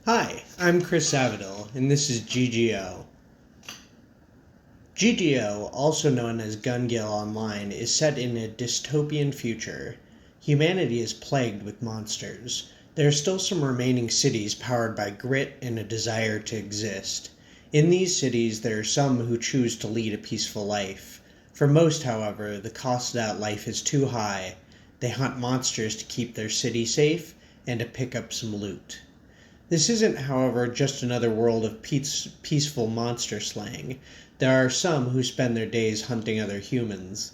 Hi, I'm Chris Savadil, and this is GGO. GGO, also known as Gun Gale Online, is set in a dystopian future. Humanity is plagued with monsters. There are still some remaining cities powered by grit and a desire to exist. In these cities, there are some who choose to lead a peaceful life. For most, however, the cost of that life is too high. They hunt monsters to keep their city safe and to pick up some loot. This isn't, however, just another world of peaceful monster slaying. There are some who spend their days hunting other humans.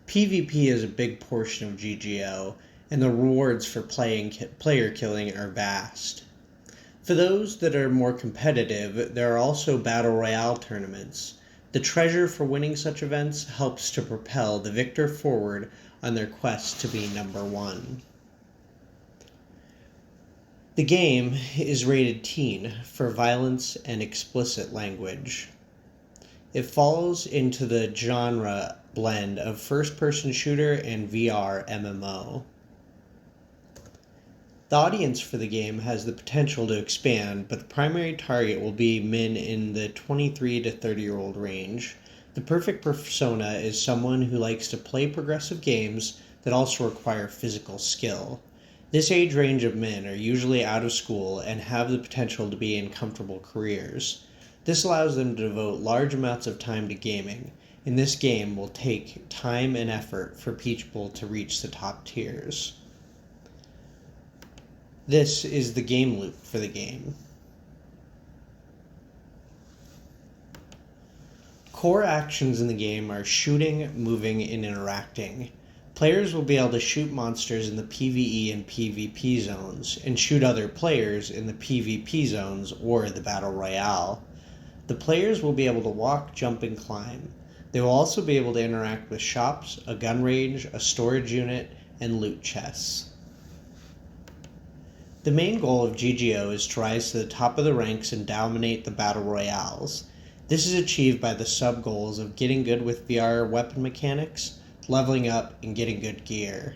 PvP is a big portion of GGO, and the rewards for player killing are vast. For those that are more competitive, there are also Battle Royale tournaments. The treasure for winning such events helps to propel the victor forward on their quest to be number one. The game is rated teen for violence and explicit language. It falls into the genre blend of first-person shooter and VR MMO. The audience for the game has the potential to expand, but the primary target will be men in the 23 to 30-year-old range. The perfect persona is someone who likes to play progressive games that also require physical skill. This age range of men are usually out of school and have the potential to be in comfortable careers. This allows them to devote large amounts of time to gaming, and this game will take time and effort for people to reach the top tiers. This is the game loop for the game. Core actions in the game are shooting, moving, and interacting. Players will be able to shoot monsters in the PvE and PvP zones, and shoot other players in the PvP zones or the Battle Royale. The players will be able to walk, jump, and climb. They will also be able to interact with shops, a gun range, a storage unit, and loot chests. The main goal of GGO is to rise to the top of the ranks and dominate the Battle Royales. This is achieved by the sub-goals of getting good with VR weapon mechanics, leveling up, and getting good gear.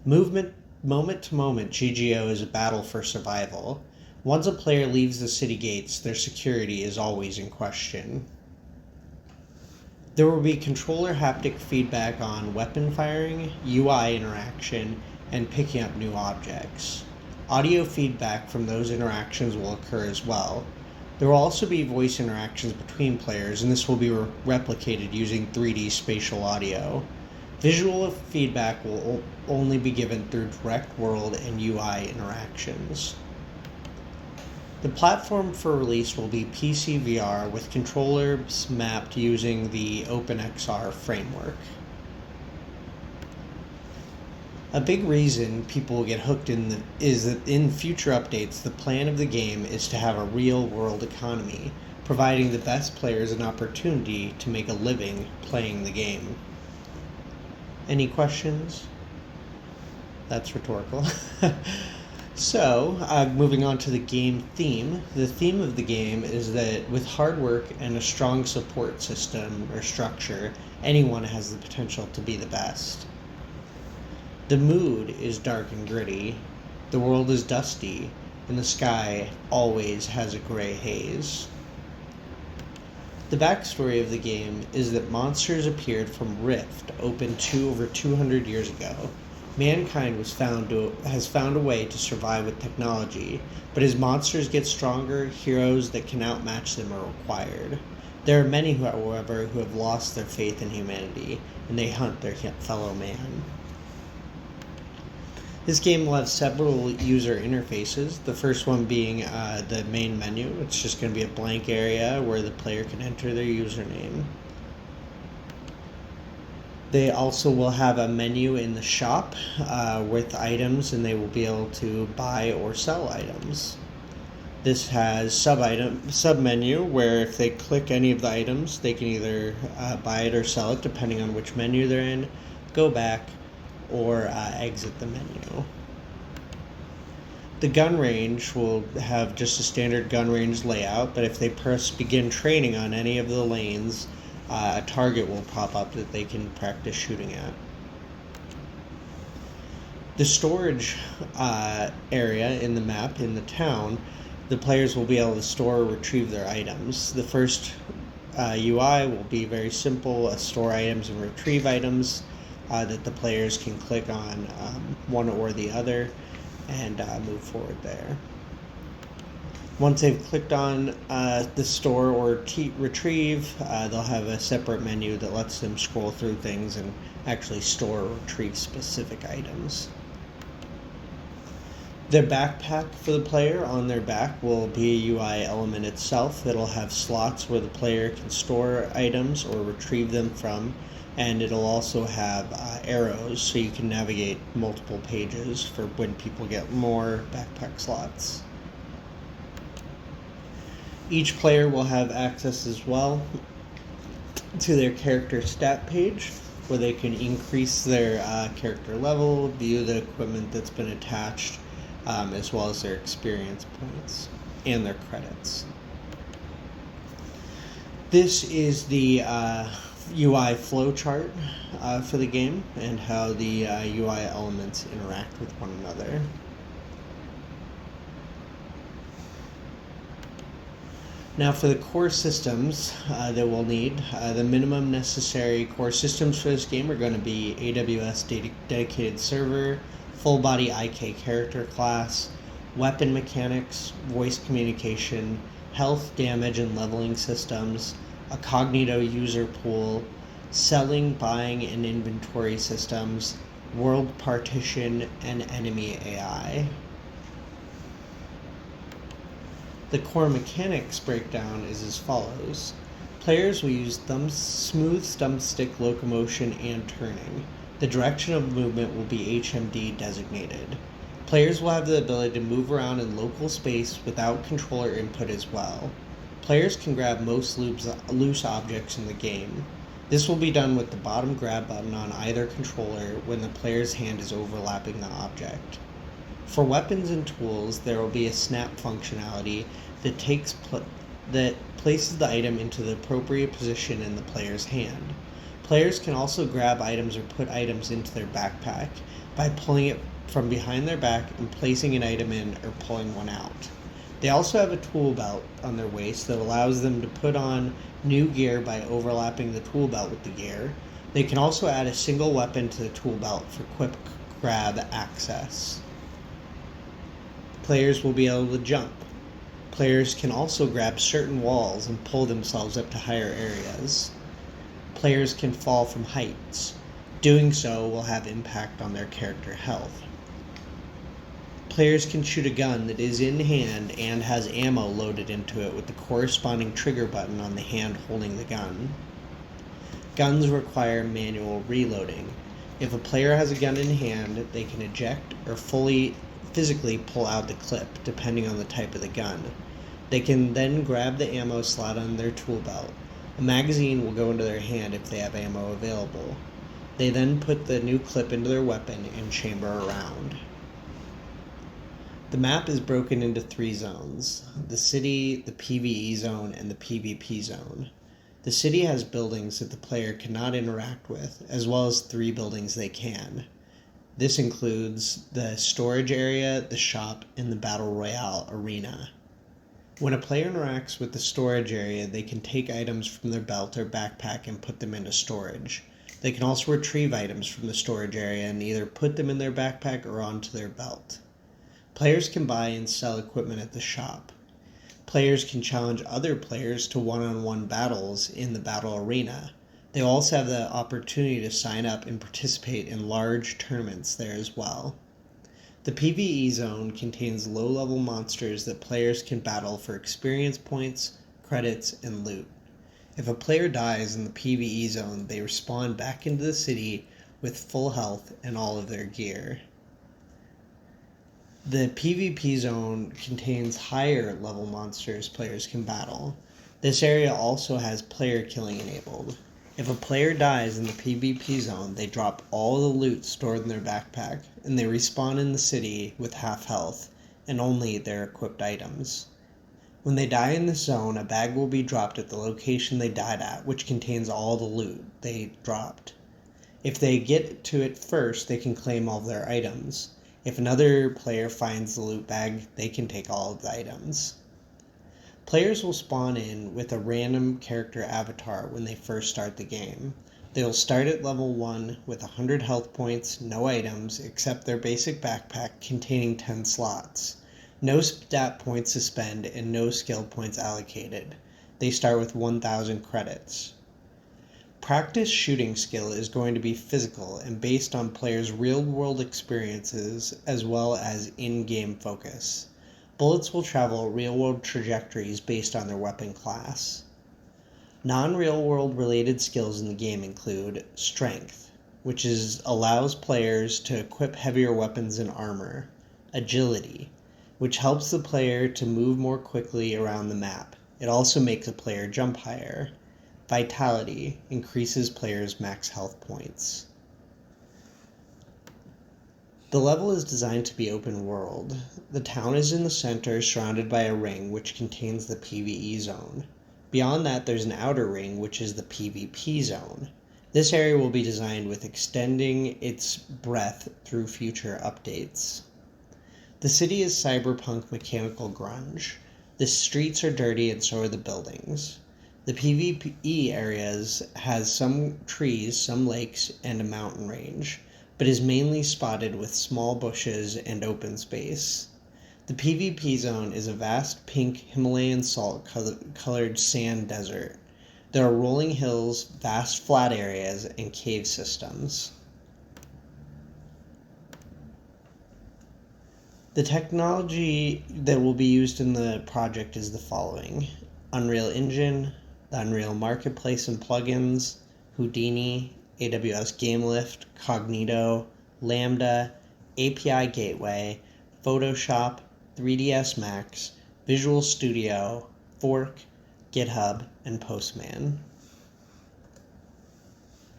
Moment to moment, GGO is a battle for survival. Once a player leaves the city gates, their security is always in question. There will be controller haptic feedback on weapon firing, UI interaction, and picking up new objects. Audio feedback from those interactions will occur as well. There will also be voice interactions between players, and this will be replicated using 3D spatial audio. Visual feedback will only be given through direct world and UI interactions. The platform for release will be PC VR with controllers mapped using the OpenXR framework. A big reason people will get hooked is that in future updates, the plan of the game is to have a real-world economy, providing the best players an opportunity to make a living playing the game. Any questions? That's rhetorical. So, moving on to the game theme. The theme of the game is that with hard work and a strong support system or structure, anyone has the potential to be the best. The mood is dark and gritty, the world is dusty, and the sky always has a gray haze. The backstory of the game is that monsters appeared from Rift, opened over 200 years ago. Mankind has found a way to survive with technology, but as monsters get stronger, heroes that can outmatch them are required. There are many, however, who have lost their faith in humanity, and they hunt their fellow man. This game will have several user interfaces, the first one being the main menu. It's just going to be a blank area where the player can enter their username. They also will have a menu in the shop with items, and they will be able to buy or sell items. This has sub-menu where if they click any of the items, they can either buy it or sell it depending on which menu they're in, go back, or exit the menu. The gun range will have just a standard gun range layout, but if they press begin training on any of the lanes, a target will pop up that they can practice shooting at. The storage area in the map in the town The players will be able to store or retrieve their items. The first UI will be very simple, store items and retrieve items that the players can click on one or the other and move forward there. Once they've clicked on the store or retrieve, they'll have a separate menu that lets them scroll through things and actually store or retrieve specific items. The backpack for the player on their back will be a UI element itself. It'll have slots where the player can store items or retrieve them from, and it'll also have arrows so you can navigate multiple pages for when people get more backpack slots. Each player will have access as well to their character stat page, where they can increase their character level, view the equipment that's been attached, as well as their experience points and their credits. This is the UI flowchart for the game and how the UI elements interact with one another. Now for the core systems that we'll need, the minimum necessary core systems for this game are going to be AWS dedicated server, full body IK character class, weapon mechanics, voice communication, health, damage, and leveling systems, a Cognito user pool, selling, buying, and inventory systems, world partition, and enemy AI. The core mechanics breakdown is as follows. Players will use smooth thumbstick locomotion and turning. The direction of movement will be HMD designated. Players will have the ability to move around in local space without controller input as well. Players can grab most loose objects in the game. This will be done with the bottom grab button on either controller when the player's hand is overlapping the object. For weapons and tools, there will be a snap functionality that places the item into the appropriate position in the player's hand. Players can also grab items or put items into their backpack by pulling it from behind their back and placing an item in or pulling one out. They also have a tool belt on their waist that allows them to put on new gear by overlapping the tool belt with the gear. They can also add a single weapon to the tool belt for quick grab access. Players will be able to jump. Players can also grab certain walls and pull themselves up to higher areas. Players can fall from heights. Doing so will have impact on their character health. Players can shoot a gun that is in hand and has ammo loaded into it with the corresponding trigger button on the hand holding the gun. Guns require manual reloading. If a player has a gun in hand, they can eject or physically pull out the clip, depending on the type of the gun. They can then grab the ammo slot on their tool belt. A magazine will go into their hand if they have ammo available. They then put the new clip into their weapon and chamber around. The map is broken into 3 zones: the city, the PvE zone, and the PvP zone. The city has buildings that the player cannot interact with, as well as 3 buildings they can. This includes the storage area, the shop, and the Battle Royale arena. When a player interacts with the storage area, they can take items from their belt or backpack and put them into storage. They can also retrieve items from the storage area and either put them in their backpack or onto their belt. Players can buy and sell equipment at the shop. Players can challenge other players to one-on-one battles in the battle arena. They also have the opportunity to sign up and participate in large tournaments there as well. The PvE zone contains low-level monsters that players can battle for experience points, credits, and loot. If a player dies in the PvE zone, they respawn back into the city with full health and all of their gear. The PvP zone contains higher level monsters players can battle. This area also has player killing enabled. If a player dies in the PvP zone, they drop all the loot stored in their backpack, and they respawn in the city with half health, and only their equipped items. When they die in this zone, a bag will be dropped at the location they died at, which contains all the loot they dropped. If they get to it first, they can claim all of their items. If another player finds the loot bag, they can take all of the items. Players will spawn in with a random character avatar when they first start the game. They will start at level 1 with 100 health points, no items, except their basic backpack containing 10 slots. No stat points to spend and no skill points allocated. They start with 1,000 credits. Practice shooting skill is going to be physical and based on players' real-world experiences as well as in-game focus. Bullets will travel real-world trajectories based on their weapon class. Non-real-world related skills in the game include Strength, which allows players to equip heavier weapons and armor. Agility, which helps the player to move more quickly around the map. It also makes a player jump higher. Vitality increases players' max health points. The level is designed to be open world. The town is in the center, surrounded by a ring which contains the PvE zone. Beyond that, there's an outer ring, which is the PvP zone. This area will be designed with extending its breadth through future updates. The city is cyberpunk mechanical grunge. The streets are dirty and so are the buildings. The PvE areas has some trees, some lakes, and a mountain range, but is mainly spotted with small bushes and open space. The PvP zone is a vast pink Himalayan salt-colored sand desert. There are rolling hills, vast flat areas, and cave systems. The technology that will be used in the project is the following: Unreal Engine, the Unreal Marketplace and plugins, Houdini, AWS GameLift, Cognito, Lambda, API Gateway, Photoshop, 3ds Max, Visual Studio, Fork, GitHub, and Postman.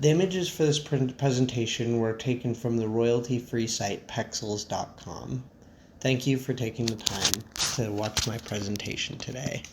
The images for this presentation were taken from the royalty-free site pexels.com. Thank you for taking the time to watch my presentation today.